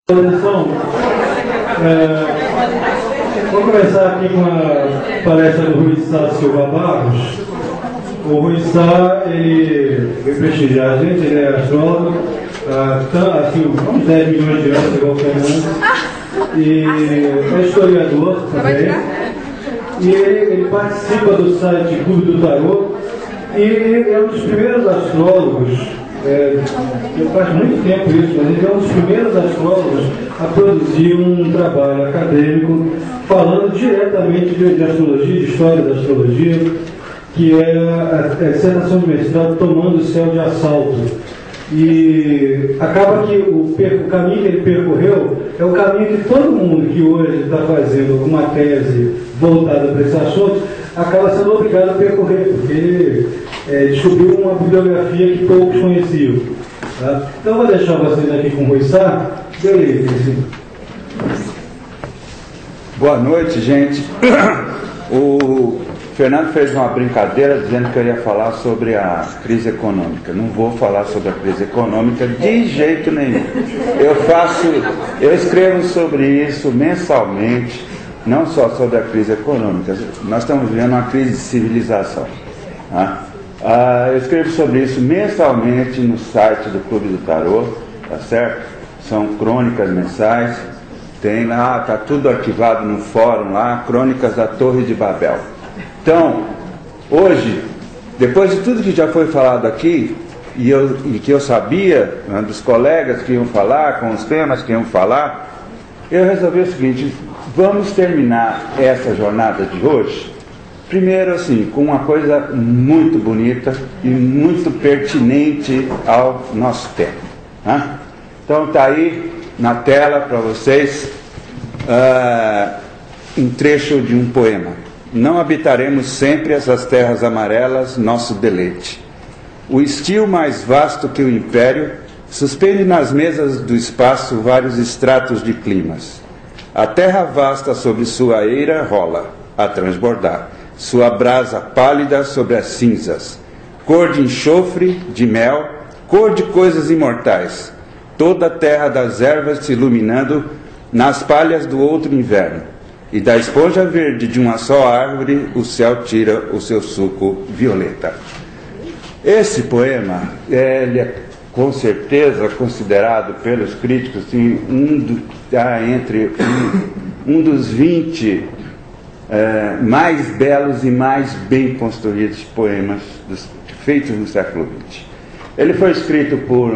Vamos começar aqui com a palestra do Rui Sá Silva Barros. O Rui Sá, ele veio prestigiar a gente, ele é astrólogo há uns 10 milhões de anos, igual o Fernando, e é historiador também. E ele participa do site Clube do Tarô, e ele é um dos primeiros astrólogos. Faz muito tempo isso, mas ele é um dos primeiros astrólogos a produzir um trabalho acadêmico falando diretamente de astrologia, de história da astrologia, que é a dissertação de mestrado Tomando o Céu de Assalto. E acaba que o caminho que ele percorreu é o caminho que todo mundo que hoje está fazendo alguma tese voltada para esse assunto acaba sendo obrigado a percorrer, porque ele descobriu uma bibliografia que poucos conheciam. Tá? Então vou deixar vocês aqui com o Rui Sá. Beleza. Boa noite, gente. O Fernando fez uma brincadeira dizendo que eu ia falar sobre a crise econômica. Não vou falar sobre a crise econômica de jeito nenhum. Eu escrevo sobre isso mensalmente, não só sobre a crise econômica. Nós estamos vivendo uma crise de civilização. Tá? Eu escrevo sobre isso mensalmente no site do Clube do Tarô, tá certo? São crônicas mensais, tem lá, tá tudo arquivado no fórum lá, Crônicas da Torre de Babel. Então, hoje, depois de tudo que já foi falado aqui, e que eu sabia, né, dos colegas que iam falar, com os temas que iam falar, eu resolvi o seguinte: vamos terminar essa jornada de hoje primeiro, assim, com uma coisa muito bonita e muito pertinente ao nosso tema. Né? Então está aí na tela para vocês um trecho de um poema. Não habitaremos sempre essas terras amarelas, nosso deleite. O estio mais vasto que o império suspende nas mesas do espaço vários estratos de climas. A terra vasta sobre sua eira rola, a transbordar. Sua brasa pálida sobre as cinzas, cor de enxofre, de mel, cor de coisas imortais, toda a terra das ervas se iluminando nas palhas do outro inverno, e da esponja verde de uma só árvore o céu tira o seu suco violeta. Esse poema, ele é com certeza considerado pelos críticos assim, um dos 20 mais belos e mais bem construídos poemas feitos no século XX. Ele foi escrito por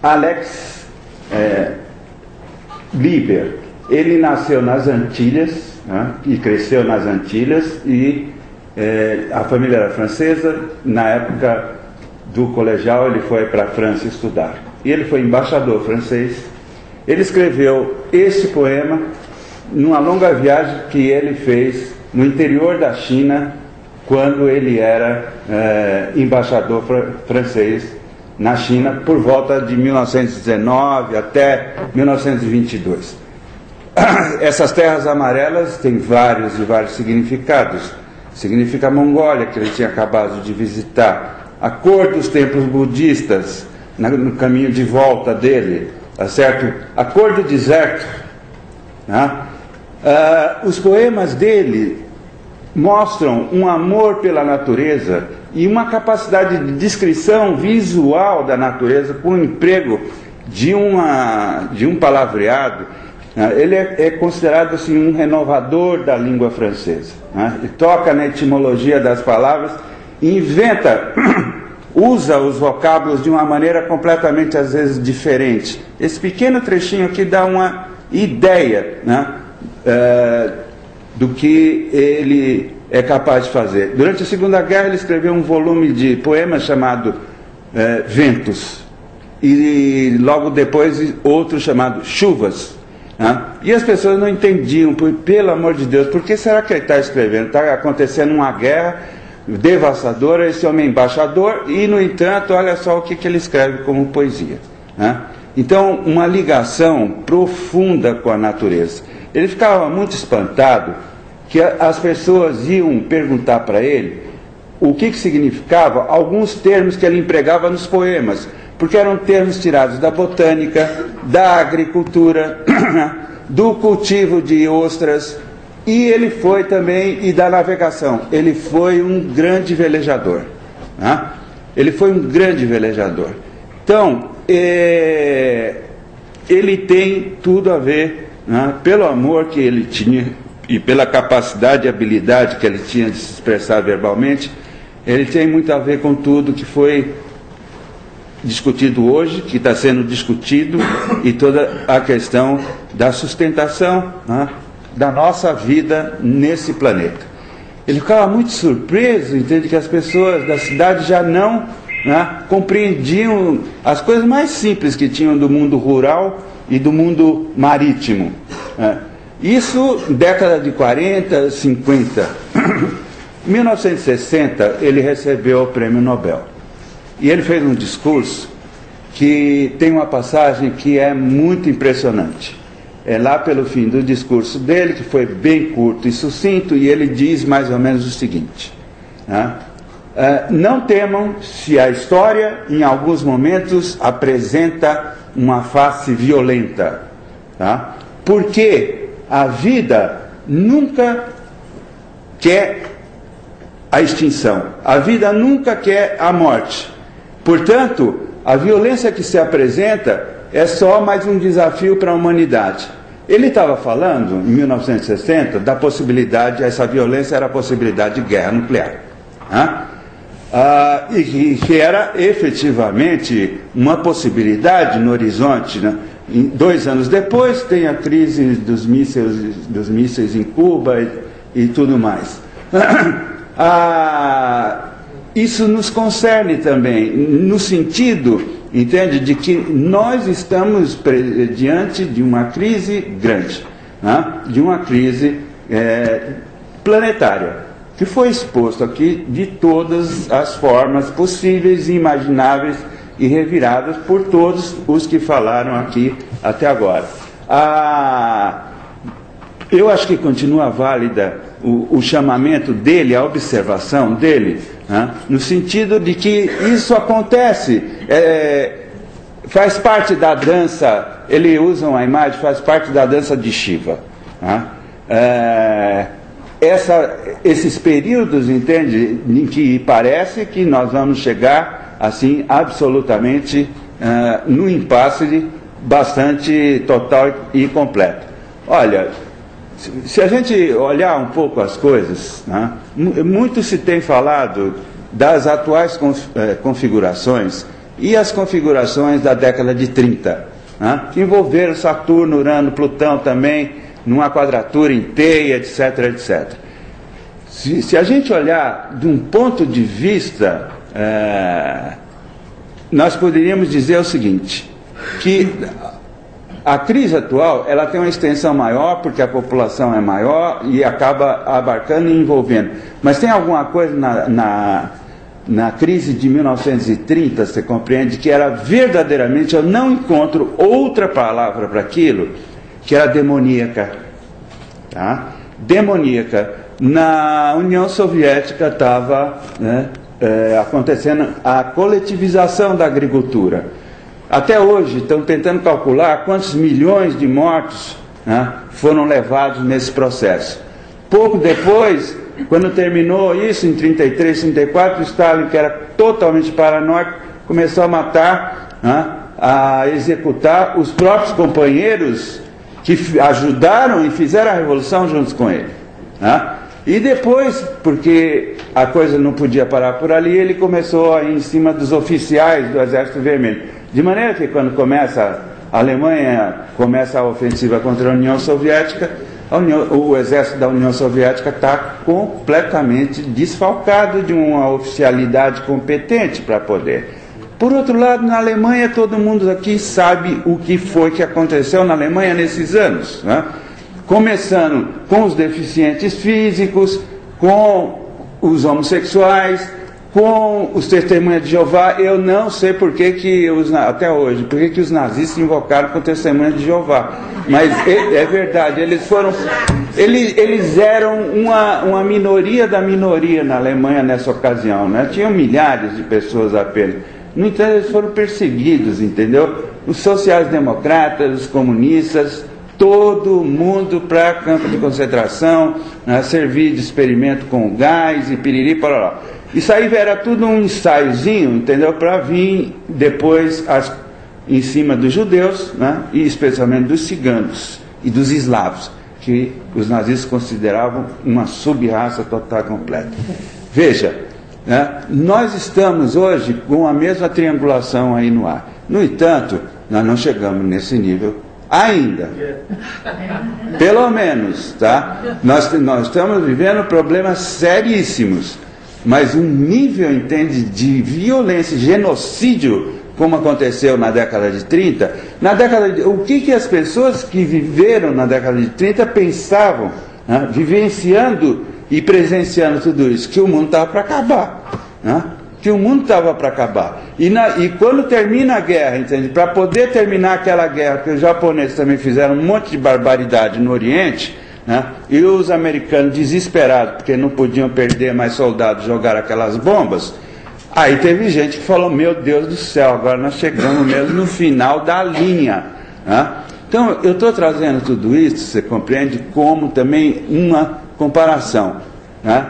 Alex Liber. Ele nasceu nas Antilhas, né, e cresceu nas Antilhas, e a família era francesa. Na época do colegial ele foi para a França estudar, e ele foi embaixador francês. Ele escreveu esse poema numa longa viagem que ele fez no interior da China, quando ele era embaixador francês na China, por volta de 1919 até 1922. Essas terras amarelas têm vários e vários significados. Significa a Mongólia, que ele tinha acabado de visitar, a cor dos templos budistas no caminho de volta dele, tá certo? A cor do deserto. Né? Os poemas dele mostram um amor pela natureza e uma capacidade de descrição visual da natureza com o emprego de um palavreado. Né? Ele é considerado assim, um renovador da língua francesa. Né? Ele toca na etimologia das palavras e inventa usa os vocábulos de uma maneira completamente, às vezes, diferente. Esse pequeno trechinho aqui dá uma ideia, né, do que ele é capaz de fazer. Durante a Segunda Guerra ele escreveu um volume de poemas chamado Ventos, e logo depois outro chamado Chuvas. Né? E as pessoas não entendiam, pelo amor de Deus, por que será que ele está escrevendo? Está acontecendo uma guerra devastadora, esse homem é embaixador, e no entanto, olha só o que ele escreve como poesia. Né? Então, uma ligação profunda com a natureza. Ele ficava muito espantado que as pessoas iam perguntar para ele o que significava alguns termos que ele empregava nos poemas, porque eram termos tirados da botânica, da agricultura, do cultivo de ostras, e ele foi também, e da navegação. Ele foi um grande velejador. Né? Ele foi um grande velejador. Então, ele tem tudo a ver, né, pelo amor que ele tinha e pela capacidade e habilidade que ele tinha de se expressar verbalmente, ele tem muito a ver com tudo que foi discutido hoje, que está sendo discutido, e toda a questão da sustentação, né, da nossa vida nesse planeta. Ele ficava muito surpreso, entende, que as pessoas da cidade já não, né, compreendiam as coisas mais simples que tinham do mundo rural e do mundo marítimo. Né. Isso, década de 40, 50. Em 1960, ele recebeu o Prêmio Nobel. E ele fez um discurso que tem uma passagem que é muito impressionante. É lá pelo fim do discurso dele, que foi bem curto e sucinto, e ele diz mais ou menos o seguinte, né? Não temam se a história, em alguns momentos, apresenta uma face violenta, tá? Porque a vida nunca quer a extinção, a vida nunca quer a morte. Portanto, a violência que se apresenta é só mais um desafio para a humanidade. Ele estava falando, em 1960, da possibilidade, essa violência era a possibilidade de guerra nuclear. Né? E que era efetivamente uma possibilidade no horizonte. Né? 2 anos depois tem a crise dos mísseis em Cuba e tudo mais. Isso nos concerne também, no sentido, entende, de que nós estamos diante de uma crise grande, né? De uma crise planetária, que foi exposto aqui de todas as formas possíveis e imagináveis e reviradas por todos os que falaram aqui até agora. Eu acho que continua válida o chamamento dele, a observação dele, né, no sentido de que isso acontece, faz parte da dança, ele usa uma imagem, faz parte da dança de Shiva. Né, esses períodos, entende, em que parece que nós vamos chegar, assim, absolutamente num impasse bastante total e completo. Olha, se a gente olhar um pouco as coisas, né, muito se tem falado das atuais configurações e as configurações da década de 30, né, que envolveram Saturno, Urano, Plutão também, numa quadratura em Teia, etc, etc. Se a gente olhar de um ponto de vista, nós poderíamos dizer o seguinte, que a crise atual, ela tem uma extensão maior, porque a população é maior e acaba abarcando e envolvendo. Mas tem alguma coisa na crise de 1930, você compreende, que era verdadeiramente, eu não encontro outra palavra para aquilo, que era demoníaca. Tá? Demoníaca. Na União Soviética estava, né, acontecendo a coletivização da agricultura. Até hoje estão tentando calcular quantos milhões de mortos, né, foram levados nesse processo. Pouco depois, quando terminou isso, em 33, 34, Stalin, que era totalmente paranoico, começou a matar, né, a executar os próprios companheiros que ajudaram e fizeram a revolução juntos com ele. Né? E depois, porque a coisa não podia parar por ali, ele começou a ir em cima dos oficiais do Exército Vermelho. De maneira que quando a Alemanha começa a ofensiva contra a União Soviética, o exército da União Soviética está completamente desfalcado de uma oficialidade competente para poder. Por outro lado, na Alemanha, todo mundo aqui sabe o que foi que aconteceu na Alemanha nesses anos, né? Começando com os deficientes físicos, com os homossexuais, com os testemunhas de Jeová. Eu não sei por que até hoje, por que os nazistas invocaram com testemunhas de Jeová. Mas é verdade, eles eram uma minoria da minoria na Alemanha nessa ocasião, né? Tinham milhares de pessoas apenas. No entanto, eles foram perseguidos, entendeu? Os sociais-democratas, os comunistas, todo mundo para campo de concentração, servir de experimento com gás e piriri, parará. Isso aí era tudo um ensaiozinho, entendeu? Para vir depois em cima dos judeus, né? E especialmente dos ciganos e dos eslavos, que os nazistas consideravam uma sub-raça total completa. Veja, né? Nós estamos hoje com a mesma triangulação aí no ar. No entanto, nós não chegamos nesse nível ainda. Pelo menos, tá? Nós estamos vivendo problemas seríssimos, mas um nível, entende, de violência, genocídio, como aconteceu na década de 30, o que as pessoas que viveram na década de 30 pensavam, né, vivenciando e presenciando tudo isso? Que o mundo estava para acabar, né? Que o mundo estava para acabar. E quando termina a guerra, entende? Para poder terminar aquela guerra, que os japoneses também fizeram um monte de barbaridade no Oriente, né? E os americanos desesperados, porque não podiam perder mais soldados, jogaram aquelas bombas. Aí teve gente que falou: meu Deus do céu, agora nós chegamos mesmo no final da linha, né? Então eu estou trazendo tudo isso, você compreende, como também uma comparação, né?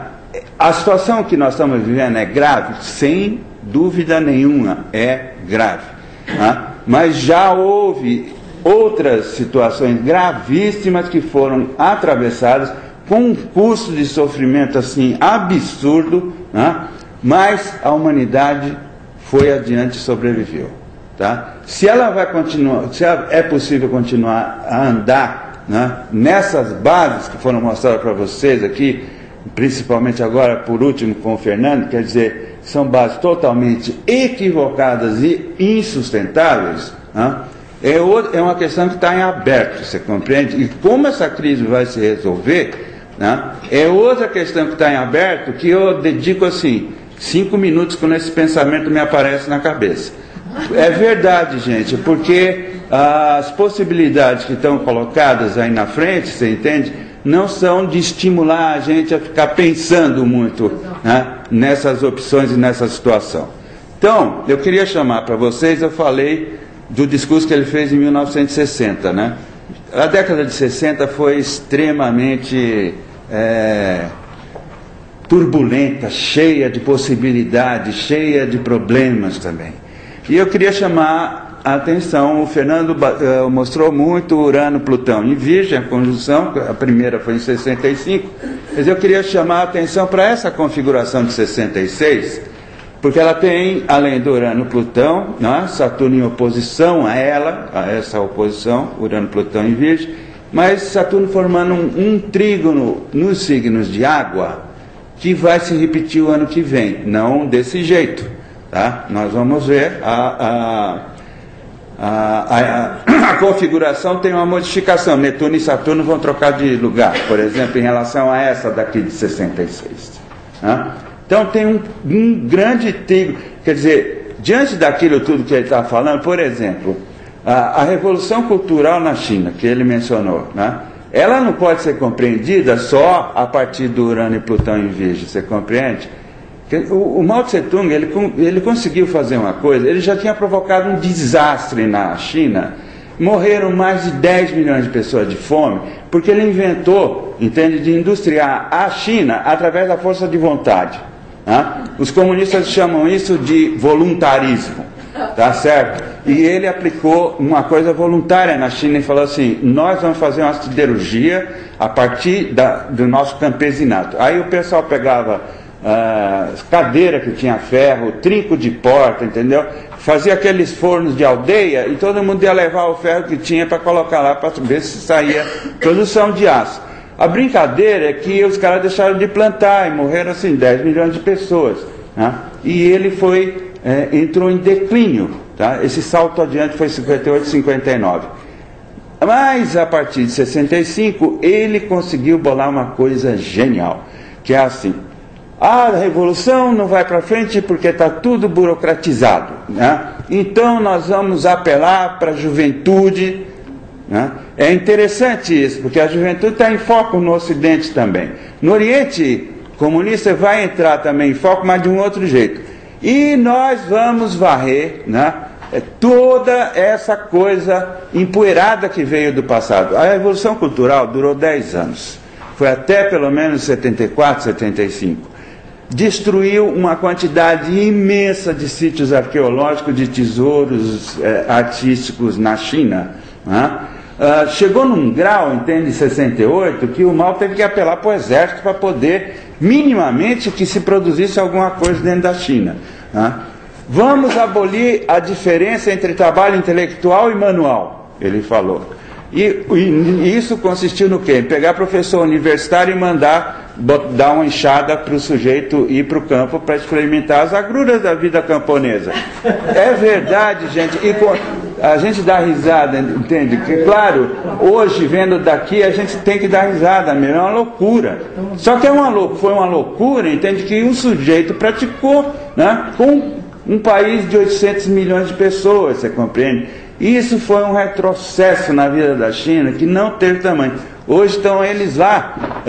A situação que nós estamos vivendo é grave? Sem dúvida nenhuma, é grave, né? Mas já houve outras situações gravíssimas que foram atravessadas com um custo de sofrimento assim absurdo, né? Mas a humanidade foi adiante e sobreviveu, tá? Se ela vai continuar, se é possível continuar a andar, né, nessas bases que foram mostradas para vocês aqui, principalmente agora por último com o Fernando, quer dizer, são bases totalmente equivocadas e insustentáveis, né? É uma questão que está em aberto, você compreende? E como essa crise vai se resolver, né, é outra questão que está em aberto, que eu dedico assim 5 minutos quando esse pensamento me aparece na cabeça. É verdade, gente, porque as possibilidades que estão colocadas aí na frente, você entende, não são de estimular a gente a ficar pensando muito, né, nessas opções e nessa situação. Então, eu queria chamar para vocês, eu falei do discurso que ele fez em 1960, né? A década de 60 foi extremamente turbulenta, cheia de possibilidades, cheia de problemas também. E eu queria chamar a atenção, o Fernando mostrou muito Urano, Plutão em Virgem, a conjunção, a primeira foi em 65, mas eu queria chamar a atenção para essa configuração de 66, porque ela tem, além do Urano, Plutão, né, Saturno em oposição a ela, a essa oposição, Urano, Plutão em Virgem, mas Saturno formando um trígono nos signos de água, que vai se repetir o ano que vem, não desse jeito, tá? Nós vamos ver a configuração tem uma modificação. Netuno e Saturno vão trocar de lugar, por exemplo, em relação a essa daqui de 66, tá? Então tem um grande trigo, quer dizer, diante daquilo tudo que ele está falando, por exemplo, a revolução cultural na China, que ele mencionou, né? Ela não pode ser compreendida só a partir do Urano e Plutão em Virgem, você compreende? O Mao Tse Tung, ele conseguiu fazer uma coisa, ele já tinha provocado um desastre na China, morreram mais de 10 milhões de pessoas de fome, porque ele inventou, entende, de industriar a China através da força de vontade, né? Os comunistas chamam isso de voluntarismo, tá certo? E ele aplicou uma coisa voluntária na China e falou assim: nós vamos fazer uma siderurgia a partir do nosso campesinato. Aí o pessoal pegava cadeira que tinha ferro, trinco de porta, entendeu? Fazia aqueles fornos de aldeia e todo mundo ia levar o ferro que tinha para colocar lá para ver se saía produção de aço. A brincadeira é que os caras deixaram de plantar e morreram assim 10 milhões de pessoas, né? E ele entrou em declínio, tá? Esse salto adiante foi 58, 59. Mas a partir de 65 ele conseguiu bolar uma coisa genial, que é assim: a revolução não vai para frente porque está tudo burocratizado, né? Então nós vamos apelar para a juventude, né? É interessante isso, porque a juventude está em foco no Ocidente também. No Oriente comunista vai entrar também em foco, mas de um outro jeito. E nós vamos varrer, né, toda essa coisa empoeirada que veio do passado. A Revolução Cultural durou 10 anos. Foi até pelo menos 74, 75. Destruiu uma quantidade imensa de sítios arqueológicos, de tesouros artísticos na China, né? Chegou num grau, entende, em 68, que o Mao teve que apelar para o exército para poder, minimamente, que se produzisse alguma coisa dentro da China, né? Vamos abolir a diferença entre trabalho intelectual e manual, ele falou. E isso consistiu no quê? Em pegar professor universitário e mandar dar uma enxada para o sujeito ir para o campo para experimentar as agruras da vida camponesa. É verdade, gente. E a gente dá risada, entende? Que, claro, hoje, vendo daqui, a gente tem que dar risada mesmo. É uma loucura. Só que foi uma loucura, entende? Que um sujeito praticou, né, com um país de 800 milhões de pessoas, você compreende? Isso foi um retrocesso na vida da China que não teve tamanho. Hoje estão eles lá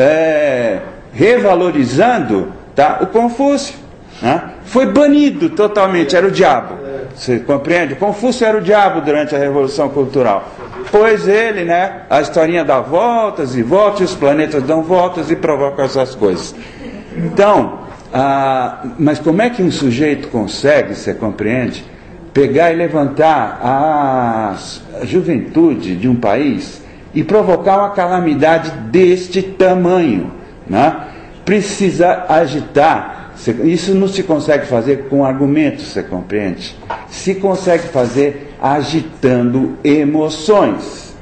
revalorizando, tá, o Confúcio, né? Foi banido totalmente, era o diabo. Você compreende? Confúcio era o diabo durante a Revolução Cultural. Pois ele, né, a historinha dá voltas e voltas, os planetas dão voltas e provocam essas coisas. Então, mas como é que um sujeito consegue, você compreende, pegar e levantar a juventude de um país e provocar uma calamidade deste tamanho, né? Precisa agitar. Isso não se consegue fazer com argumentos, você compreende? Se consegue fazer agitando emoções.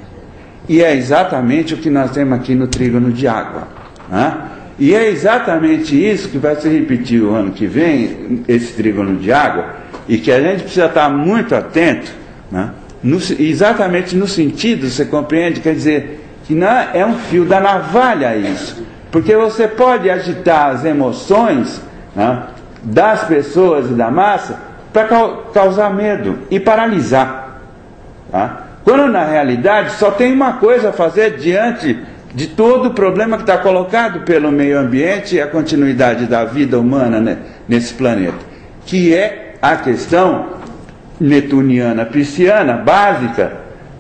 E é exatamente o que nós temos aqui no Trígono de Água, né? E é exatamente isso que vai se repetir o ano que vem, esse Trígono de Água, e que a gente precisa estar muito atento, né? Exatamente no sentido, você compreende, quer dizer, que não é um fio da navalha isso, porque você pode agitar as emoções, né, das pessoas e da massa para causar medo e paralisar, tá? Quando na realidade só tem uma coisa a fazer diante de todo o problema que está colocado pelo meio ambiente e a continuidade da vida humana, né, nesse planeta, que é a questão netuniana, pisciana, básica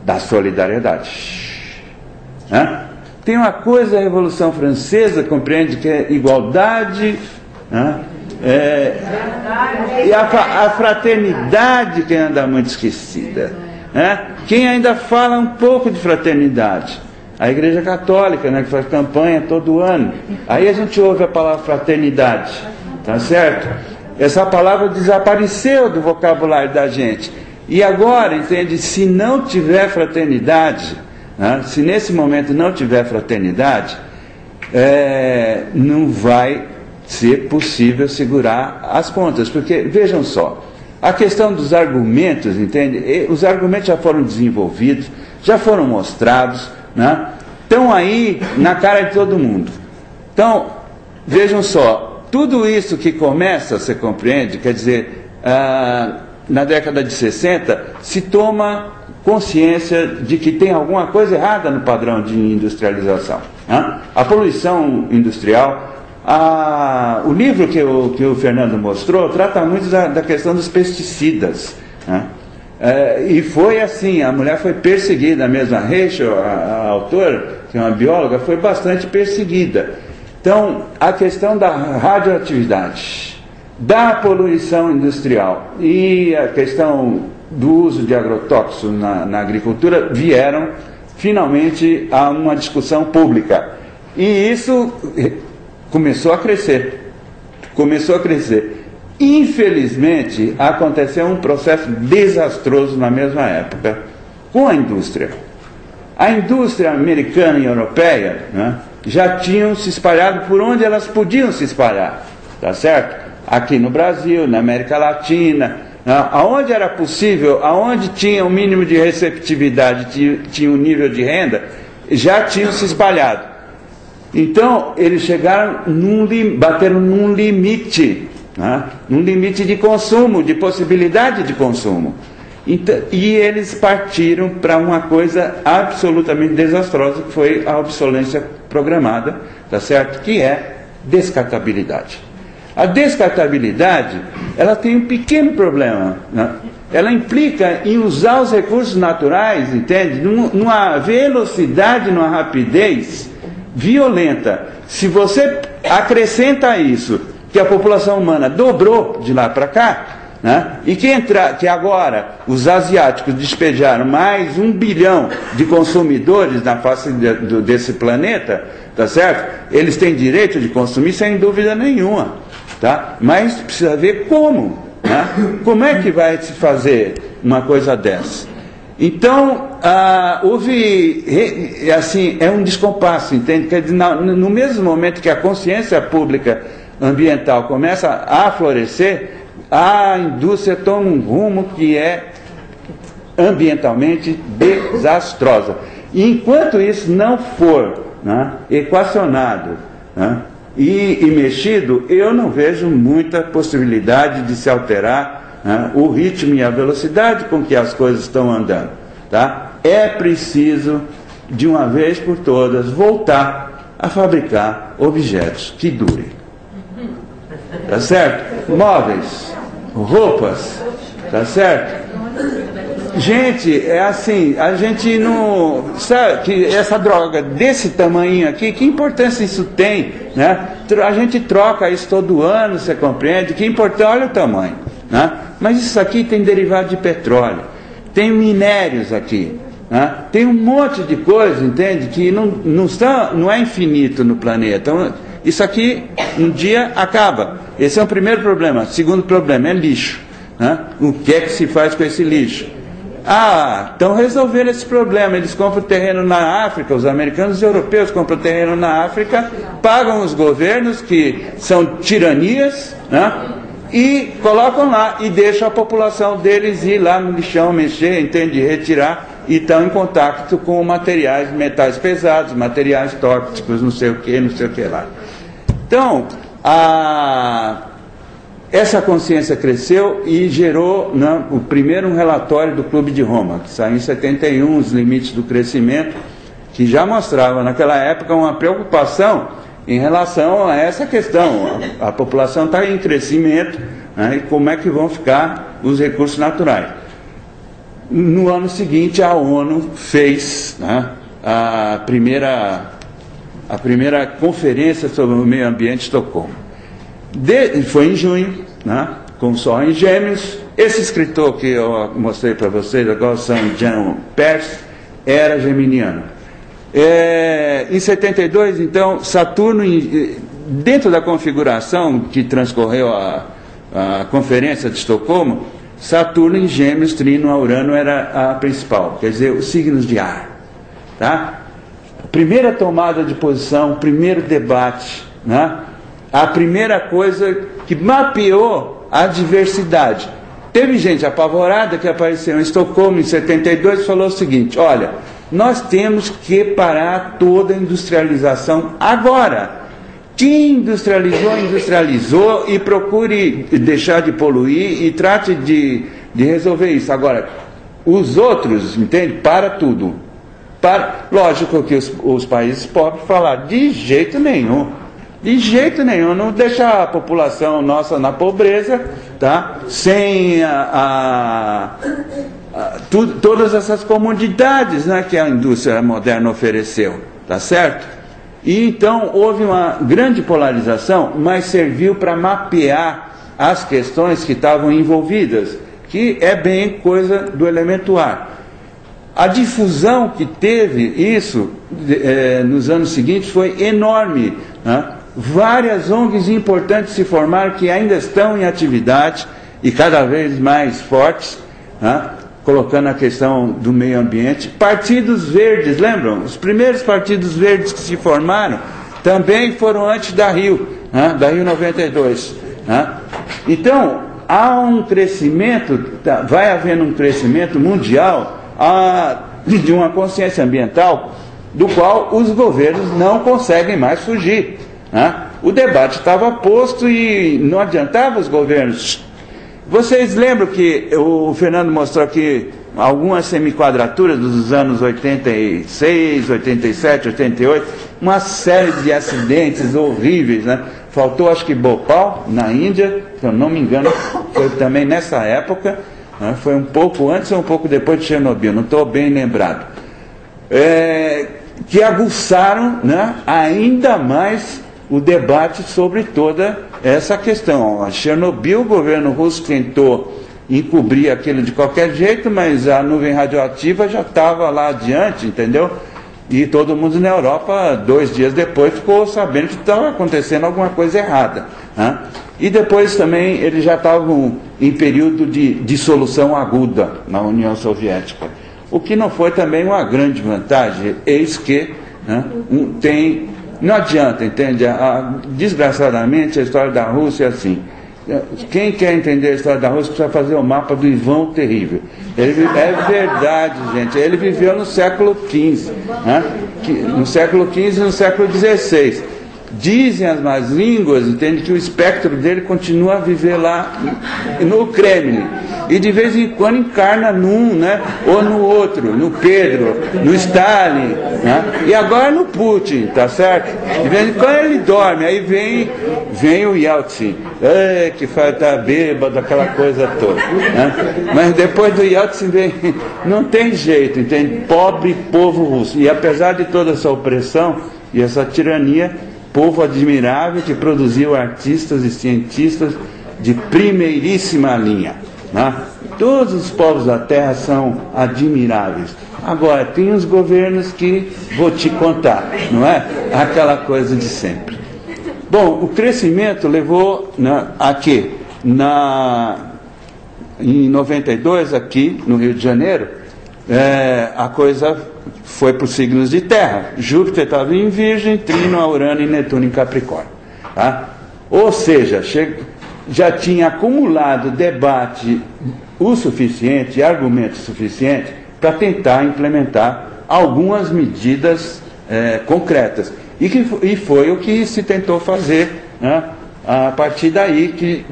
da solidariedade, né? Tem uma coisa, a Revolução Francesa compreende, que é igualdade, né? E a fraternidade que anda muito esquecida, né? Quem ainda fala um pouco de fraternidade? A Igreja Católica, né, que faz campanha todo ano. Aí a gente ouve a palavra fraternidade, tá certo? Essa palavra desapareceu do vocabulário da gente. E agora, entende, se não tiver fraternidade, né, se nesse momento não tiver fraternidade, não vai ser possível segurar as pontas. Porque, vejam só, a questão dos argumentos, entende? Os argumentos já foram desenvolvidos, já foram mostrados, né? Estão aí na cara de todo mundo. Então, vejam só, tudo isso que começa, você compreende, quer dizer, na década de 60, se toma consciência de que tem alguma coisa errada no padrão de industrialização, né? A poluição industrial, o livro que o Fernando mostrou trata muito da questão dos pesticidas, né? E foi assim, a mulher foi perseguida mesmo, a Rachel, a autora, que é uma bióloga, foi bastante perseguida. Então, a questão da radioatividade, da poluição industrial e a questão do uso de agrotóxicos na agricultura vieram finalmente a uma discussão pública. E isso começou a crescer. Infelizmente, aconteceu um processo desastroso na mesma época com a indústria. A indústria americana e europeia, né, já tinham se espalhado por onde elas podiam se espalhar, tá certo? Aqui no Brasil, na América Latina, aonde era possível, aonde tinha um mínimo de receptividade, tinha um nível de renda, já tinham se espalhado. Então, eles chegaram, bateram num limite, né? Num limite de consumo, de possibilidade de consumo. Então, e eles partiram para uma coisa absolutamente desastrosa, que foi a obsolescência programada, tá certo? Que é descartabilidade. A descartabilidade, ela tem um pequeno problema, né? Ela implica em usar os recursos naturais, entende? Numa velocidade, numa rapidez violenta. Se você acrescenta isso, que a população humana dobrou de lá para cá, né? E que agora os asiáticos despejaram mais 1 bilhão de consumidores na face desse planeta, tá certo? Eles têm direito de consumir sem dúvida nenhuma, tá? Mas precisa ver como, né? Como é que vai se fazer uma coisa dessa? Então, houve, assim, é um descompasso, entende? Quer dizer, no mesmo momento que a consciência pública ambiental começa a florescer, a indústria toma um rumo que é ambientalmente desastrosa. E enquanto isso não for, né, equacionado, né, e mexido, eu não vejo muita possibilidade de se alterar, né, o ritmo e a velocidade com que as coisas estão andando. Tá? É preciso, de uma vez por todas, voltar a fabricar objetos que durem. Tá certo? Móveis, roupas, tá certo? Gente, é assim, a gente não... Sabe que essa droga desse tamanho aqui, que importância isso tem, né? A gente troca isso todo ano, você compreende? Que importância, olha o tamanho, né? Mas isso aqui tem derivado de petróleo, tem minérios aqui, né? Tem um monte de coisa, entende? Que não é infinito no planeta. Então, isso aqui, um dia, acaba. Esse é o primeiro problema. O segundo problema é lixo, né? O que é que se faz com esse lixo? Estão resolvendo esse problema. Eles compram terreno na África, os americanos e os europeus compram terreno na África, pagam os governos, que são tiranias, né? E colocam lá e deixam a população deles ir lá no lixão, mexer, entende? Retirar, e estão em contato com materiais, metais pesados, materiais tóxicos, não sei o que lá. Então, essa consciência cresceu e gerou, né, o primeiro um relatório do Clube de Roma, que saiu em 71, os limites do crescimento, que já mostrava naquela época uma preocupação em relação a essa questão. A população está em crescimento, né, e como é que vão ficar os recursos naturais. No ano seguinte, a ONU fez, né, a primeira conferência sobre o meio ambiente de Estocolmo. Foi em junho, né, com o Sol em Gêmeos. Esse escritor que eu mostrei para vocês agora, São John Peirce, era geminiano. Em 72, então, Saturno, dentro da configuração que transcorreu a conferência de Estocolmo, Saturno em Gêmeos, trino a Urano, era a principal, quer dizer, os signos de ar. Tá? Primeira tomada de posição, primeiro debate, né? A primeira coisa que mapeou a diversidade. Teve gente apavorada que apareceu em Estocolmo em 72 e falou o seguinte: olha, nós temos que parar toda a industrialização agora. Quem industrializou, industrializou, e procure deixar de poluir e trate de resolver isso. Agora, os outros, entende? Para tudo. Lógico que os países pobres falaram: de jeito nenhum. De jeito nenhum, não deixar a população nossa na pobreza, tá? Sem todas essas comodidades, né, que a indústria moderna ofereceu, tá certo? E então houve uma grande polarização, mas serviu para mapear as questões que estavam envolvidas, que é bem coisa do elemento ar. A difusão que teve isso nos anos seguintes foi enorme, né? Várias ONGs importantes se formaram, que ainda estão em atividade e cada vez mais fortes, né? Colocando a questão do meio ambiente. Partidos verdes, lembram? Os primeiros partidos verdes que se formaram também foram antes da Rio, né? Da Rio 92. Né? Então, há um crescimento, vai havendo um crescimento mundial de uma consciência ambiental do qual os governos não conseguem mais fugir. O debate estava posto e não adiantava os governos. Vocês lembram que o Fernando mostrou aqui algumas semiquadraturas dos anos 86, 87, 88, uma série de acidentes horríveis, né? Faltou, acho que Bhopal, na Índia, se eu não me engano, foi também nessa época, né? Foi um pouco antes ou um pouco depois de Chernobyl, não estou bem lembrado. Que aguçaram, né, ainda mais o debate sobre toda essa questão. A Chernobyl, o governo russo tentou encobrir aquilo de qualquer jeito, mas a nuvem radioativa já estava lá adiante, entendeu? E todo mundo na Europa, 2 dias depois, ficou sabendo que estava acontecendo alguma coisa errada, né? E depois também eles já estavam em período de dissolução aguda na União Soviética, o que não foi também uma grande vantagem. Eis que, né, não adianta, entende? Desgraçadamente a história da Rússia é assim. Quem quer entender a história da Rússia precisa fazer o mapa do Ivan o Terrível. É verdade, gente. Ele viveu no século XV, né? No século XV e no século XVI. Dizem as más línguas, entende, que o espectro dele continua a viver lá no Kremlin. E de vez em quando encarna num, né, ou no outro, no Pedro, no Stalin, né, e agora no Putin, tá certo? De vez em quando ele dorme, aí vem o Yeltsin, que faz tá bêbado, aquela coisa toda, né? Mas depois do Yeltsin não tem jeito, entende? Pobre povo russo. E apesar de toda essa opressão e essa tirania, povo admirável que produziu artistas e cientistas de primeiríssima linha, né? Todos os povos da terra são admiráveis. Agora, tem os governos que vou te contar, não é? Aquela coisa de sempre. Bom, o crescimento levou, né, a quê? Em 92, aqui no Rio de Janeiro, a coisa foi para os signos de terra. Júpiter estava em Virgem, Trino, Urano e Netuno em Capricórnio, tá? Ou seja, já tinha acumulado debate o suficiente, argumento suficiente, para tentar implementar algumas medidas concretas. E foi o que se tentou fazer, né? A partir daí que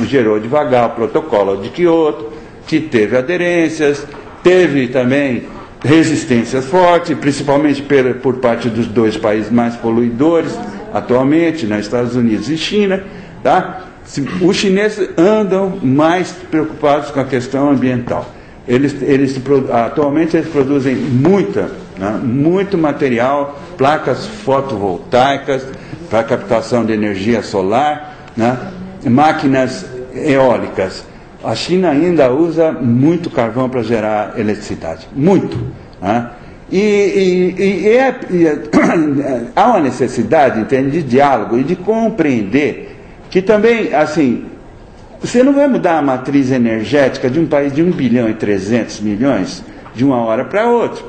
gerou devagar o protocolo de Kyoto, que teve aderências, teve também resistências fortes, principalmente por parte dos 2 países mais poluidores atualmente, né, Estados Unidos e China, tá? Os chineses andam mais preocupados com a questão ambiental. Atualmente eles produzem muito material, placas fotovoltaicas para captação de energia solar, né, máquinas eólicas. A China ainda usa muito carvão para gerar eletricidade, muito, né? Há uma necessidade, entende, de diálogo e de compreender que também, assim, você não vai mudar a matriz energética de um país de 1 bilhão e 300 milhões de uma hora para outra.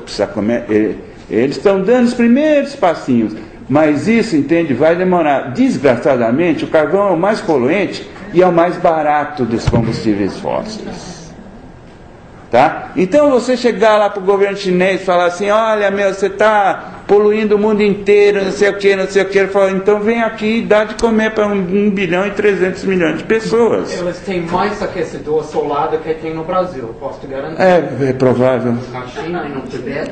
Eles estão dando os primeiros passinhos, mas isso, entende, vai demorar. Desgraçadamente, o carvão é o mais poluente e é o mais barato dos combustíveis fósseis. Tá? Então você chegar lá para o governo chinês e falar assim, olha, você está poluindo o mundo inteiro, não sei o que, ele fala, então vem aqui e dá de comer para 1 bilhão e 300 milhões de pessoas. Eles têm mais aquecedor solar do que tem no Brasil, posso te garantir. É provável. Na China e no Tibete.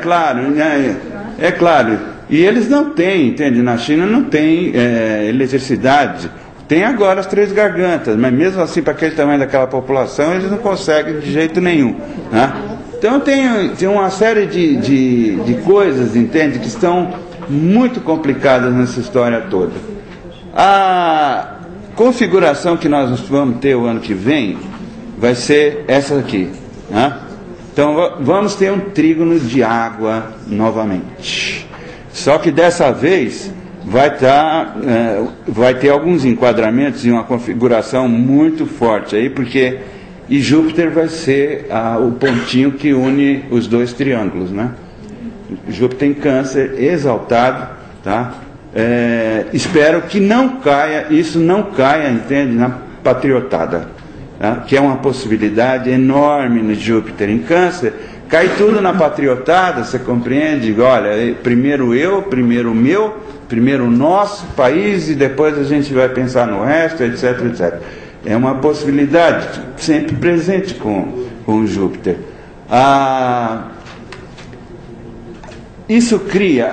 Claro. E eles não têm, entende? Na China não tem eletricidade. Tem agora as 3 gargantas, mas mesmo assim, para aquele tamanho daquela população, eles não conseguem de jeito nenhum, né? Então tem uma série de coisas, entende, que estão muito complicadas nessa história toda. A configuração que nós vamos ter o ano que vem vai ser essa aqui, né? Então vamos ter um trígono de água novamente. Só que dessa vez vai ter alguns enquadramentos e uma configuração muito forte aí, porque Júpiter vai ser o pontinho que une os 2 triângulos, né? Júpiter em Câncer, exaltado, tá? Espero que isso não caia, entende, na patriotada, tá? Que é uma possibilidade enorme no Júpiter em Câncer. Cai tudo na patriotada, você compreende? Olha, primeiro eu, primeiro o meu, primeiro o nosso país e depois a gente vai pensar no resto, etc, etc. É uma possibilidade sempre presente com Júpiter. Isso cria,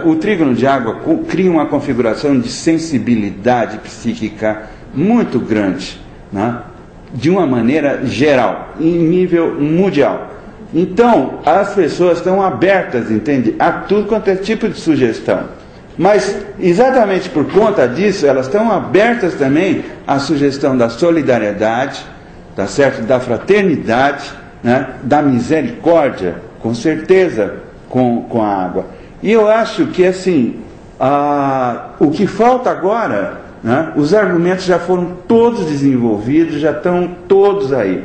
o trígono de água cria uma configuração de sensibilidade psíquica muito grande, né? De uma maneira geral, em nível mundial. Então, as pessoas estão abertas, entende, a tudo quanto é tipo de sugestão. Mas, exatamente por conta disso, elas estão abertas também à sugestão da solidariedade, tá certo? Da fraternidade, né? Da misericórdia, com certeza, com a água. E eu acho que, assim, o que falta agora, né? Os argumentos já foram todos desenvolvidos, já estão todos aí.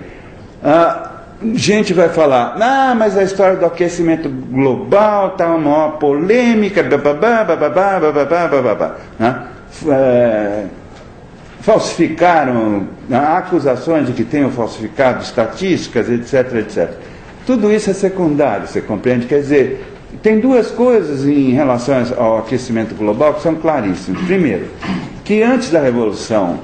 Gente vai falar, mas a história do aquecimento global está uma maior polêmica, né? Falsificaram, há acusações de que tenham falsificado estatísticas, etc, etc. Tudo isso é secundário, você compreende? Quer dizer, tem duas coisas em relação ao aquecimento global que são claríssimas. Primeiro, que antes da Revolução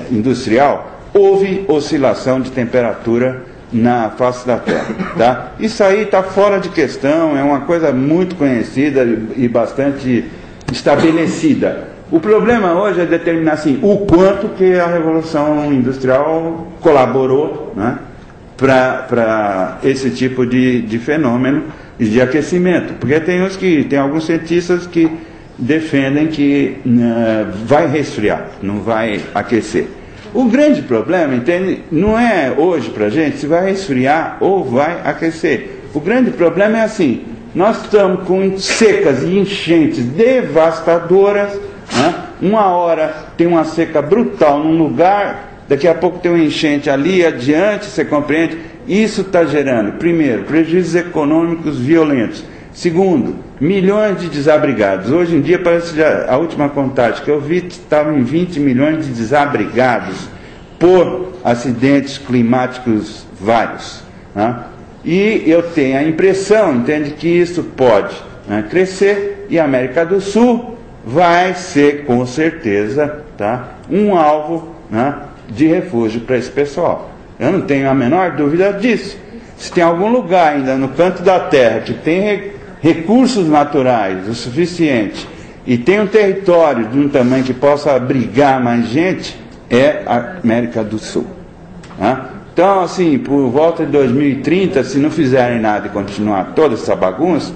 Industrial, houve oscilação de temperatura na face da Terra, tá? Isso aí está fora de questão, é uma coisa muito conhecida e bastante estabelecida. O problema hoje é determinar assim, o quanto que a Revolução Industrial colaborou, né, para esse tipo de fenômeno de aquecimento. Porque tem alguns cientistas que defendem que vai resfriar, não vai aquecer. O grande problema, entende, não é hoje para a gente se vai resfriar ou vai aquecer. O grande problema é assim, nós estamos com secas e enchentes devastadoras, né? Uma hora tem uma seca brutal num lugar, daqui a pouco tem uma enchente ali adiante, você compreende? Isso está gerando, primeiro, prejuízos econômicos violentos. Segundo, milhões de desabrigados. Hoje em dia, parece que a última contagem que eu vi estava em 20 milhões de desabrigados por acidentes climáticos vários, né? E eu tenho a impressão, entende, que isso pode, né, crescer, e a América do Sul vai ser, com certeza, tá, um alvo, né, de refúgio para esse pessoal. Eu não tenho a menor dúvida disso. Se tem algum lugar ainda no canto da Terra que tem recursos naturais o suficiente e tem um território de um tamanho que possa abrigar mais gente, é a América do Sul, né? Então, assim, por volta de 2030, se não fizerem nada e continuar toda essa bagunça,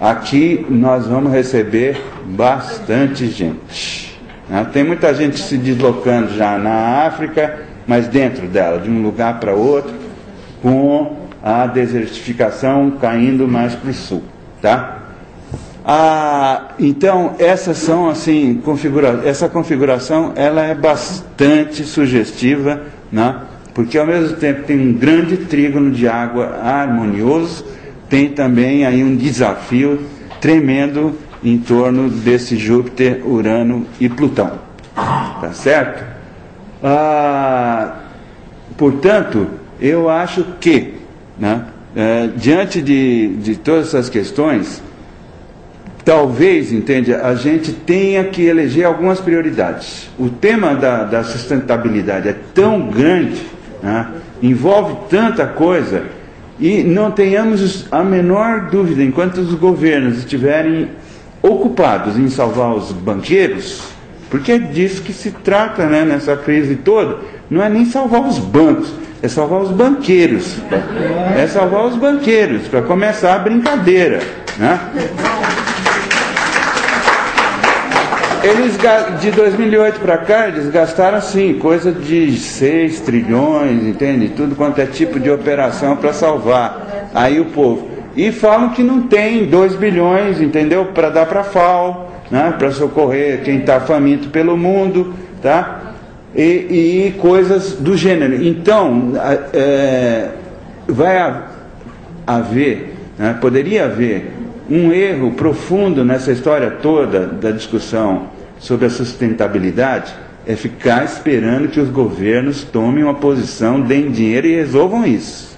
aqui nós vamos receber bastante gente, né? Tem muita gente se deslocando já na África, mas dentro dela, de um lugar para outro, com a desertificação caindo mais para o sul, tá? Então, essas são, assim, essa configuração, ela é bastante sugestiva, né? Porque ao mesmo tempo tem um grande trígono de água harmonioso, tem também aí um desafio tremendo em torno desse Júpiter, Urano e Plutão, tá certo? Portanto, eu acho que, né, diante de todas essas questões, talvez, entende, a gente tenha que eleger algumas prioridades. O tema da sustentabilidade é tão grande, né, envolve tanta coisa, e não tenhamos a menor dúvida, enquanto os governos estiverem ocupados em salvar os banqueiros, porque é disso que se trata, né, nessa crise toda, não é nem salvar os bancos, é salvar os banqueiros. É salvar os banqueiros, para começar a brincadeira, né? Eles, de 2008 para cá, eles gastaram, assim, coisa de 6 trilhões, entende? Tudo quanto é tipo de operação para salvar aí o povo. E falam que não tem 2 bilhões, entendeu? Para dar para a FAO, né? Para socorrer quem está faminto pelo mundo, tá? E coisas do gênero. Então, vai haver, né? Poderia haver um erro profundo nessa história toda da discussão sobre a sustentabilidade, é ficar esperando que os governos tomem uma posição, deem dinheiro e resolvam isso,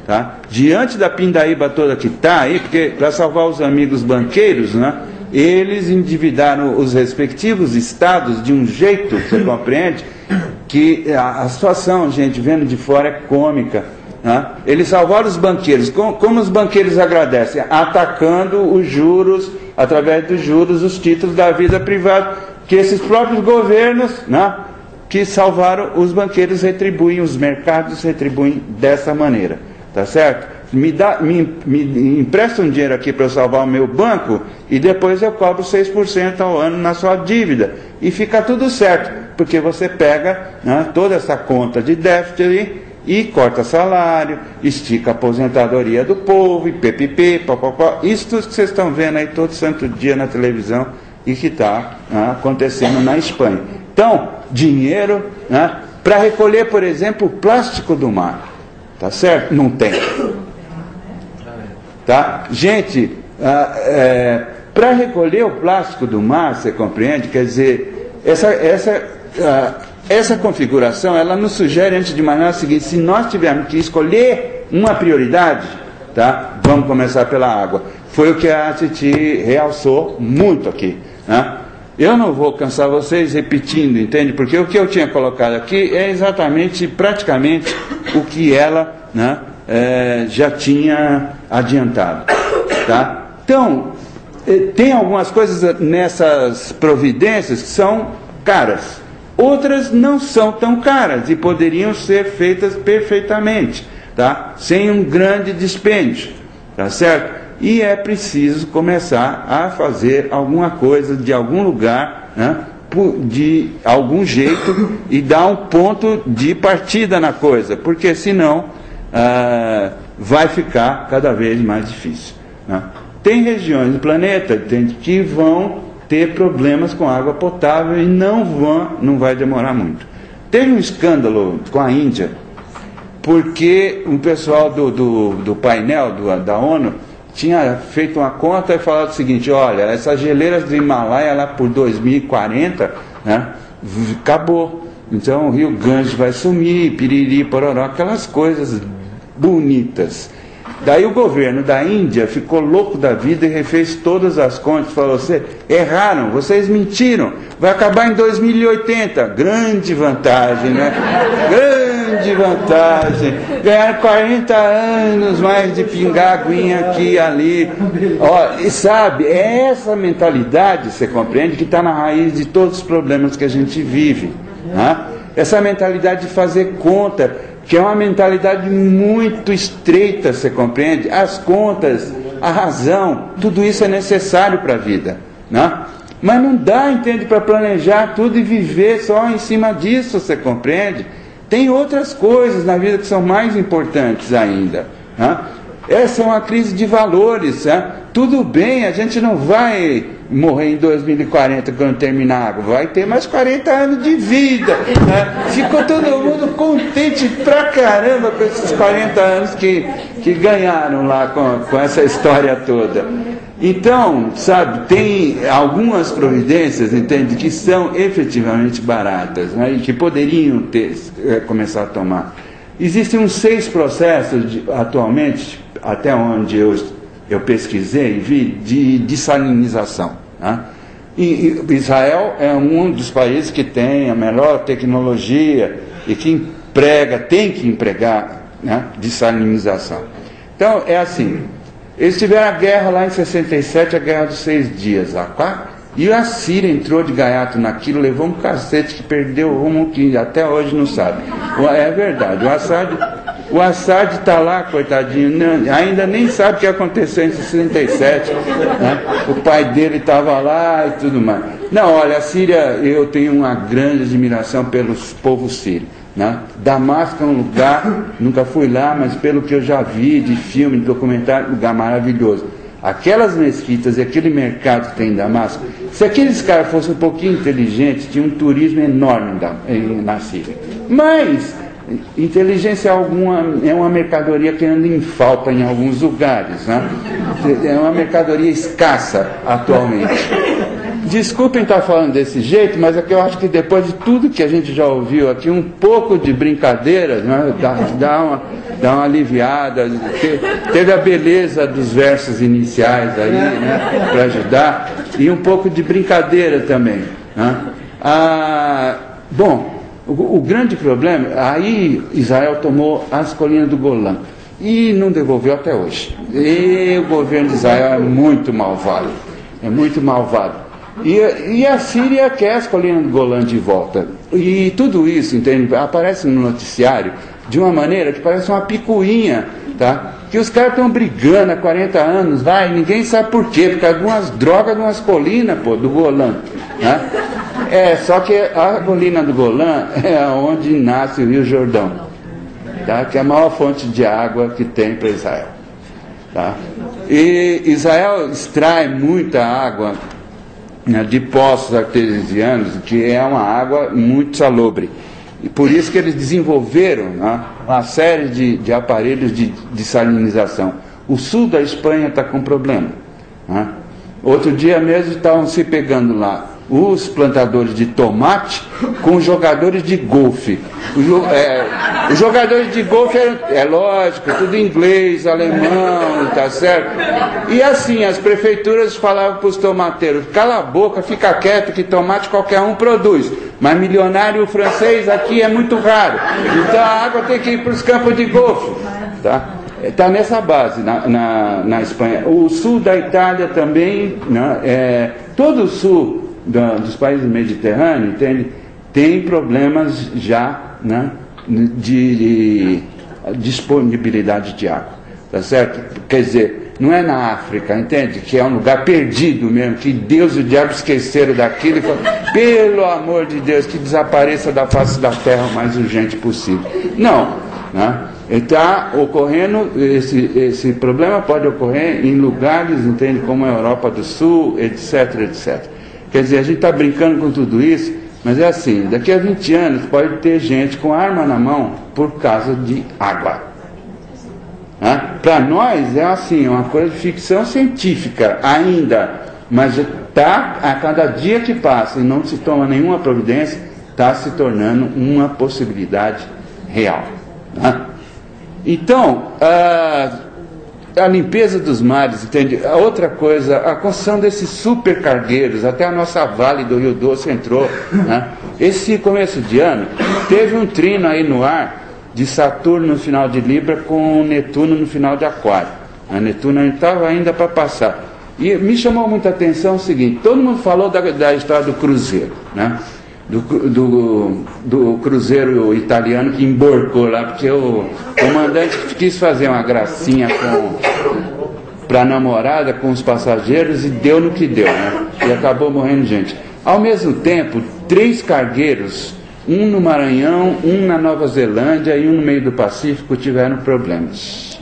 tá? Diante da pindaíba toda que está aí, porque para salvar os amigos banqueiros, né, Eles endividaram os respectivos estados de um jeito, você compreende, que a situação, gente, vendo de fora, é cômica. Eles salvaram os banqueiros. Como os banqueiros agradecem? Atacando os juros, através dos juros, os títulos da vida privada, que esses próprios governos, que salvaram os banqueiros, retribuem, os mercados retribuem dessa maneira, tá certo? Me empresta um dinheiro aqui para eu salvar o meu banco e depois eu cobro 6% ao ano na sua dívida e fica tudo certo, porque você pega toda essa conta de déficit aí e corta salário, estica a aposentadoria do povo, e PPP, papapá. Isso tudo que vocês estão vendo aí todo santo dia na televisão e que está acontecendo na Espanha. Então, dinheiro para recolher, por exemplo, o plástico do mar, tá certo? Não tem. Tá? Gente, para recolher o plástico do mar, você compreende? Quer dizer, essa configuração, ela nos sugere, antes de mais nada, o seguinte: se nós tivermos que escolher uma prioridade, tá? Vamos começar pela água. Foi o que a Titi realçou muito aqui. Eu não vou cansar vocês repetindo, entende? Porque o que eu tinha colocado aqui é exatamente, praticamente, o que ela já tinha adiantado. Tá? Então, tem algumas coisas nessas providências que são caras. Outras não são tão caras e poderiam ser feitas perfeitamente, tá? Sem um grande dispêndio, tá certo? E é preciso começar a fazer alguma coisa de algum lugar, de algum jeito, e dar um ponto de partida na coisa, porque senão vai ficar cada vez mais difícil. Tem regiões do planeta que vão ter problemas com água potável e não vai demorar muito. Teve um escândalo com a Índia, porque um pessoal do painel da ONU tinha feito uma conta e falado o seguinte: olha, essas geleiras do Himalaia lá por 2040, acabou. Então o rio Ganges vai sumir, piriri, pororó, aquelas coisas bonitas. Daí o governo da Índia ficou louco da vida e refez todas as contas, falou: vocês erraram, vocês mentiram, vai acabar em 2080. Grande vantagem, né? Grande vantagem. Ganharam 40 anos mais de pingar aguinha aqui e ali. E sabe, é essa mentalidade, você compreende, que está na raiz de todos os problemas que a gente vive. Essa mentalidade de fazer conta, que é uma mentalidade muito estreita, você compreende? As contas, a razão, tudo isso é necessário para a vida, mas não dá, entende, para planejar tudo e viver só em cima disso, você compreende? Tem outras coisas na vida que são mais importantes ainda. Essa é uma crise de valores. Tudo bem, a gente não vai morrer em 2040 quando terminar a água, vai ter mais 40 anos de vida. Ficou todo mundo contente pra caramba com esses 40 anos que ganharam lá com essa história toda. Então, sabe, tem algumas providências, entende, que são efetivamente baratas, e que poderiam começar a tomar. Existem uns 6 processos atualmente, até onde eu pesquisei e vi, de dessalinização. E Israel é um dos países que tem a melhor tecnologia e que tem que empregar dessalinização. Então, é assim, eles tiveram a guerra lá em 67, a Guerra dos 6 Dias, e a Síria entrou de gaiato naquilo, levou um cacete que perdeu o rumo, que até hoje não sabe. É verdade, o Assad está lá, coitadinho, ainda nem sabe o que aconteceu em 67, o pai dele estava lá e tudo mais. Não, olha, a Síria, eu tenho uma grande admiração pelos povos sírios. Damasco é um lugar, nunca fui lá, mas pelo que eu já vi de filme, de documentário, lugar maravilhoso. Aquelas mesquitas e aquele mercado que tem em Damasco, se aqueles caras fossem um pouquinho inteligentes, tinha um turismo enorme na Síria. Mas inteligência alguma é uma mercadoria que anda em falta em alguns lugares, é uma mercadoria escassa atualmente. Desculpem estar falando desse jeito, mas é que eu acho que depois de tudo que a gente já ouviu aqui, um pouco de brincadeira, dá uma aliviada. Teve a beleza dos versos iniciais aí, né, para ajudar, e um pouco de brincadeira também, né? Bom, o grande problema, aí Israel tomou as colinas do Golã e não devolveu até hoje. E o governo de Israel é muito malvado, E a Síria quer as colinas do Golã de volta. E tudo isso, entende, aparece no noticiário de uma maneira que parece uma picuinha, tá? Que os caras estão brigando há 40 anos, ninguém sabe por quê, por causa de umas drogas, de umas colinas, do Golã, né? Só que a colina do Golã é onde nasce o Rio Jordão, tá? Que é a maior fonte de água que tem para Israel, tá? E Israel extrai muita água, né, de poços artesianos, que é uma água muito salobre. E por isso que eles desenvolveram, né, uma série de aparelhos de salinização. O sul da Espanha está com problema, né? Outro dia mesmo estavam se pegando lá os plantadores de tomate com os jogadores de golfe. Os jogadores de golfe é lógico, tudo em inglês, alemão, tá certo? E assim, as prefeituras falavam para os tomateiros: cala a boca, fica quieto, que tomate qualquer um produz, mas milionário francês aqui é muito raro, então a água tem que ir para os campos de golfe, tá? Está nessa base na Espanha. O sul da Itália também, né, todo o sul dos países mediterrâneos, entende, tem problemas já, né, de disponibilidade de água, tá certo? Quer dizer, não é na África, entende, que é um lugar perdido mesmo, que Deus e o diabo esqueceram daquilo e falaram: pelo amor de Deus, que desapareça da face da terra o mais urgente possível. Não, né? Está ocorrendo, esse problema pode ocorrer em lugares, entende, como a Europa do Sul, etc, etc. Quer dizer, a gente está brincando com tudo isso, mas é assim, daqui a 20 anos pode ter gente com arma na mão por causa de água. Para nós é assim, uma coisa de ficção científica ainda, mas a cada dia que passa e não se toma nenhuma providência, está se tornando uma possibilidade real, né? Então, a limpeza dos mares, entende? A outra coisa, a construção desses supercargueiros, até a nossa Vale do Rio Doce entrou, né? Esse começo de ano teve um trino aí no ar de Saturno no final de Libra com Netuno no final de Aquário. A Netuno estava ainda para passar. E me chamou muita atenção o seguinte: todo mundo falou da história do cruzeiro, né? Do cruzeiro italiano que emborcou lá, porque o comandante quis fazer uma gracinha para a namorada com os passageiros e deu no que deu, né? E acabou morrendo gente. Ao mesmo tempo, 3 cargueiros, um no Maranhão, um na Nova Zelândia e um no meio do Pacífico, tiveram problemas,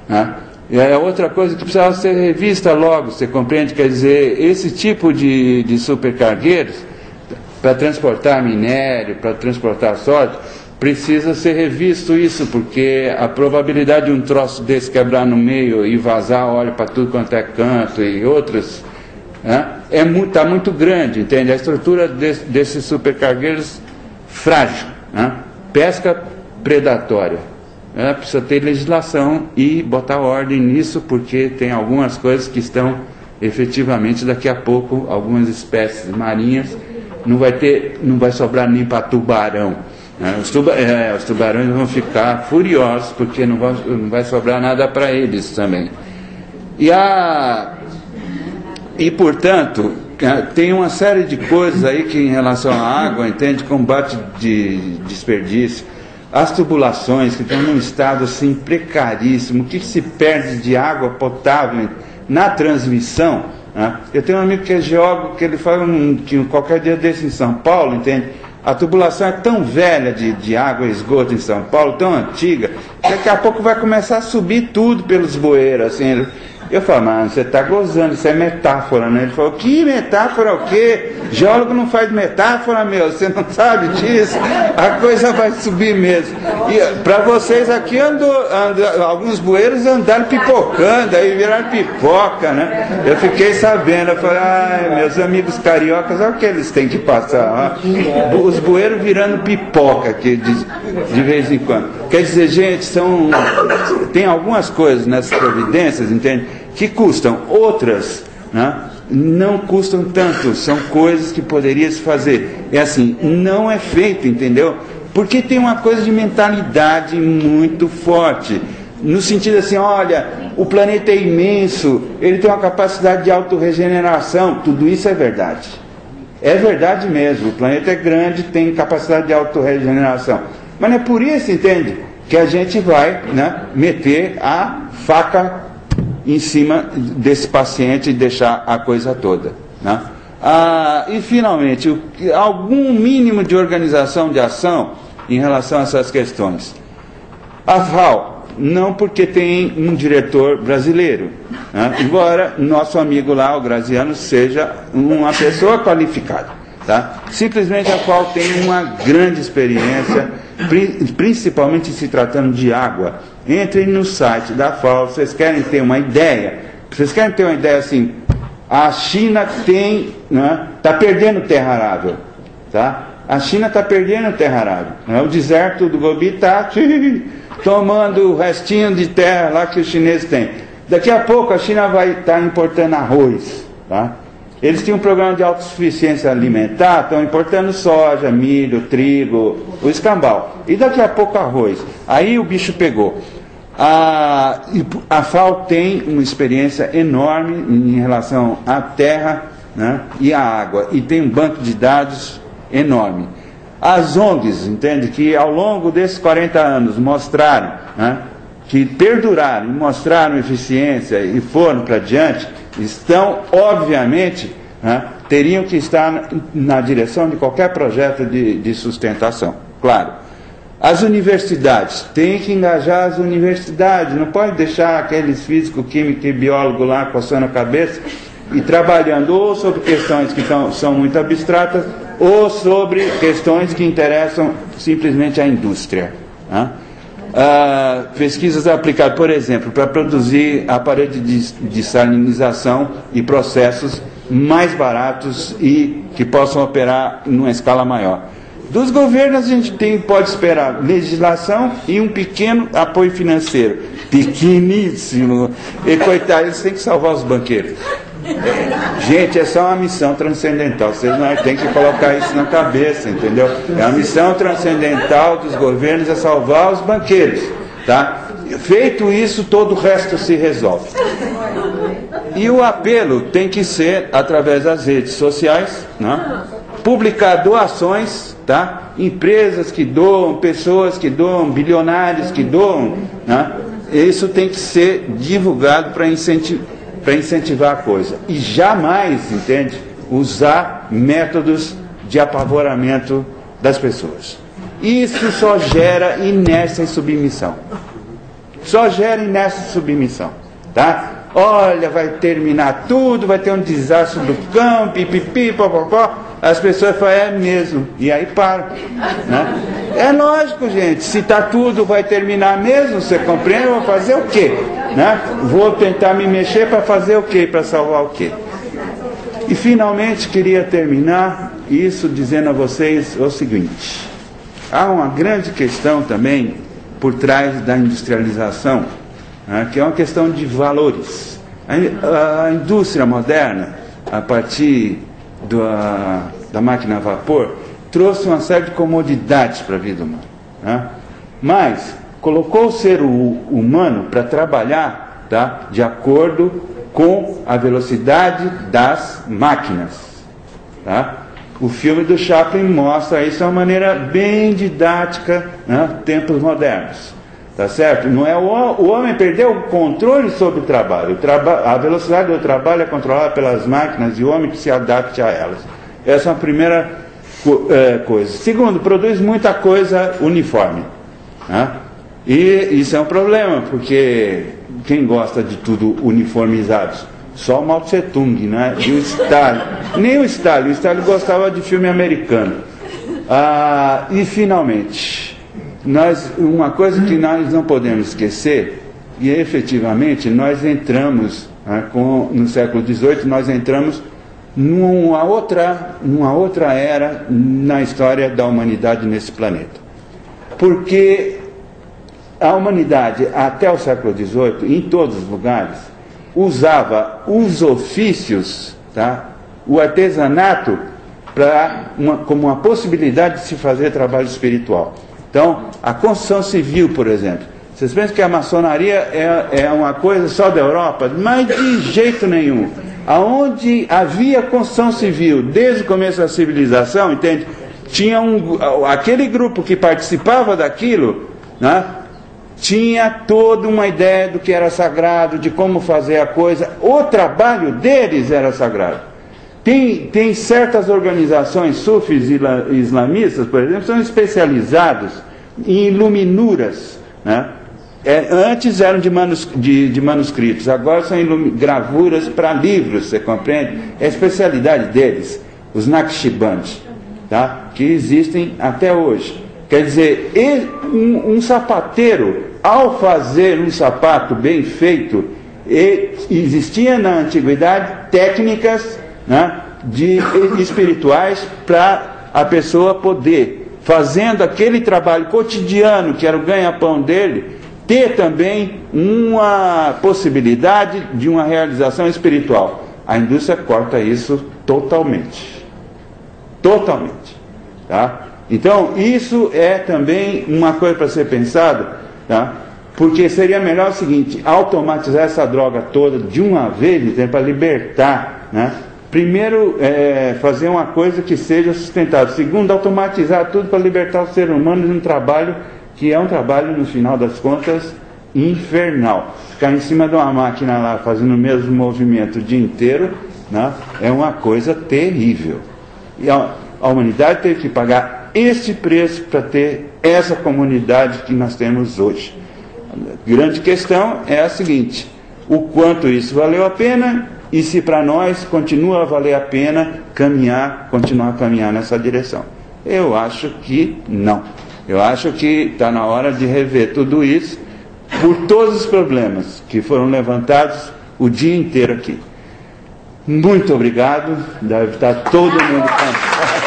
né? E é outra coisa que precisava ser revista logo, você compreende? Quer dizer, esse tipo de supercargueiros, para transportar minério, para transportar soja, precisa ser revisto isso, porque a probabilidade de um troço desse quebrar no meio e vazar óleo para tudo quanto é canto e outras, né, está muito grande, entende? A estrutura desses supercargueiros frágil, né? Pesca predatória, né? Precisa ter legislação e botar ordem nisso, porque tem algumas coisas que estão efetivamente daqui a pouco, algumas espécies marinhas, não vai sobrar nem para tubarão, né? Os tubarões vão ficar furiosos, porque não vai sobrar nada para eles também. E portanto, tem uma série de coisas aí que, em relação à água, entende, combate de desperdício, as tubulações que estão num estado assim precaríssimo, o que se perde de água potável na transmissão, né? Eu tenho um amigo que é geólogo, que ele fala que qualquer dia desse em São Paulo, entende, a tubulação é tão velha de água e esgoto em São Paulo, tão antiga, que daqui a pouco vai começar a subir tudo pelos bueiros, assim, Eu falo, mas você está gozando, isso é metáfora, né? Ele falou, que metáfora o quê? Geólogo não faz metáfora, meu, você não sabe disso? A coisa vai subir mesmo. E para vocês aqui, alguns bueiros andaram pipocando, aí viraram pipoca, né? Eu fiquei sabendo, eu falei, ai, meus amigos cariocas, olha o que eles têm que passar, ó. Os bueiros virando pipoca aqui de vez em quando. Quer dizer, gente, tem algumas coisas nessas providências, entende, que custam, outras, né, não custam tanto, são coisas que poderia se fazer. É assim, não é feito, entendeu? Porque tem uma coisa de mentalidade muito forte, no sentido assim, olha, o planeta é imenso, ele tem uma capacidade de autorregeneração, tudo isso é verdade. É verdade mesmo, o planeta é grande, tem capacidade de autorregeneração. Mas não é por isso, entende, que a gente vai, né, meter a faca em cima desse paciente e deixar a coisa toda, né? E finalmente, algum mínimo de organização de ação em relação a essas questões. A FAO, não porque tem um diretor brasileiro, né? Embora nosso amigo lá, o Graziano, seja uma pessoa qualificada, tá? Simplesmente a FAO tem uma grande experiência, principalmente se tratando de água. Entrem no site da FAO, vocês querem ter uma ideia? Vocês querem ter uma ideia assim? A China está perdendo terra arável, tá? A China está perdendo terra arável, né? O deserto do Gobi está tomando o restinho de terra lá que os chineses têm. Daqui a pouco a China vai estar importando arroz, tá? Eles tinham um programa de autossuficiência alimentar, estão importando soja, milho, trigo, o escambau. E daqui a pouco arroz. Aí o bicho pegou. A FAO tem uma experiência enorme em relação à terra, né, e à água. E tem um banco de dados enorme. As ONGs, entende, que ao longo desses 40 anos mostraram, né, que perduraram, mostraram eficiência e foram para diante, estão, obviamente, né, teriam que estar na direção de qualquer projeto de sustentação, claro. As universidades, tem que engajar as universidades, não pode deixar aqueles físicos, químicos e biólogos lá coçando a cabeça e trabalhando ou sobre questões que são muito abstratas ou sobre questões que interessam simplesmente à indústria, né? Pesquisas aplicadas, por exemplo, para produzir aparelhos de salinização e processos mais baratos e que possam operar numa escala maior. Dos governos a gente pode esperar legislação e um pequeno apoio financeiro, pequeníssimo, e coitado, eles têm que salvar os banqueiros. Gente, essa é uma missão transcendental, vocês não têm que colocar isso na cabeça, entendeu? É a missão transcendental dos governos, é salvar os banqueiros, tá? Feito isso, todo o resto se resolve. E o apelo tem que ser através das redes sociais, né? Publicar doações, tá? Empresas que doam, pessoas que doam, bilionários que doam, né? Isso tem que ser divulgado para incentivar a coisa. E jamais, entende, usar métodos de apavoramento das pessoas. Isso só gera inércia e submissão. Só gera inércia e submissão, tá? Olha, vai terminar tudo, vai ter um desastre do campo, pipipi, popopó. As pessoas falam, é mesmo, e aí param, né? É lógico, gente, se está tudo, vai terminar mesmo, você compreende? Eu vou fazer o quê? Né? Vou tentar me mexer para fazer o quê? Para salvar o quê? E finalmente queria terminar isso dizendo a vocês o seguinte: há uma grande questão também por trás da industrialização, né, que é uma questão de valores. A indústria moderna, a partir da máquina a vapor, trouxe uma série de comodidades para a vida humana, né? Mas colocou o ser humano para trabalhar, tá, de acordo com a velocidade das máquinas, tá? O filme do Chaplin mostra isso de uma maneira bem didática, né? Tempos modernos, tá certo? Não é o homem perdeu o controle sobre o trabalho. A velocidade do trabalho é controlada pelas máquinas e o homem que se adapte a elas. Essa é a primeira coisa. Segundo, produz muita coisa uniforme, né? E isso é um problema, porque quem gosta de tudo uniformizado? Só o Mao Tse Tung, né? E o Stalin. Nem o Stalin gostava de filme americano. E finalmente, uma coisa que nós não podemos esquecer, e efetivamente nós entramos, no século XVIII, nós entramos numa outra era na história da humanidade nesse planeta. Porque a humanidade, até o século XVIII, em todos os lugares, usava os ofícios, tá? O artesanato, como uma possibilidade de se fazer trabalho espiritual. Então, a construção civil, por exemplo. Vocês pensam que a maçonaria é uma coisa só da Europa? Mas de jeito nenhum. Aonde havia construção civil, desde o começo da civilização, entende? Tinha aquele grupo que participava daquilo, né? Tinha toda uma ideia do que era sagrado, de como fazer a coisa. O trabalho deles era sagrado. Tem certas organizações sufis islamistas, por exemplo, são especializados em iluminuras, né? Antes eram de manuscritos, agora são gravuras para livros, você compreende? É a especialidade deles, os Naqshband, tá? Que existem até hoje. Quer dizer, um sapateiro, ao fazer um sapato bem feito, existia na antiguidade técnicas, né, espirituais para a pessoa poder, fazendo aquele trabalho cotidiano que era o ganha-pão dele, ter também uma possibilidade de uma realização espiritual. A indústria corta isso totalmente. Totalmente. Tá? Então, isso é também uma coisa para ser pensada, tá? Porque seria melhor o seguinte, automatizar essa droga toda de uma vez, para libertar, né? Primeiro, fazer uma coisa que seja sustentável. Segundo, automatizar tudo para libertar o ser humano de um trabalho que é um trabalho, no final das contas, infernal. Ficar em cima de uma máquina lá, fazendo o mesmo movimento o dia inteiro, né? É uma coisa terrível. E a humanidade teve que pagar este preço para ter essa comunidade que nós temos hoje. A grande questão é a seguinte: o quanto isso valeu a pena, e se para nós continua a valer a pena continuar a caminhar nessa direção. Eu acho que não. Eu acho que está na hora de rever tudo isso, por todos os problemas que foram levantados o dia inteiro aqui. Muito obrigado, deve estar todo mundo cansado.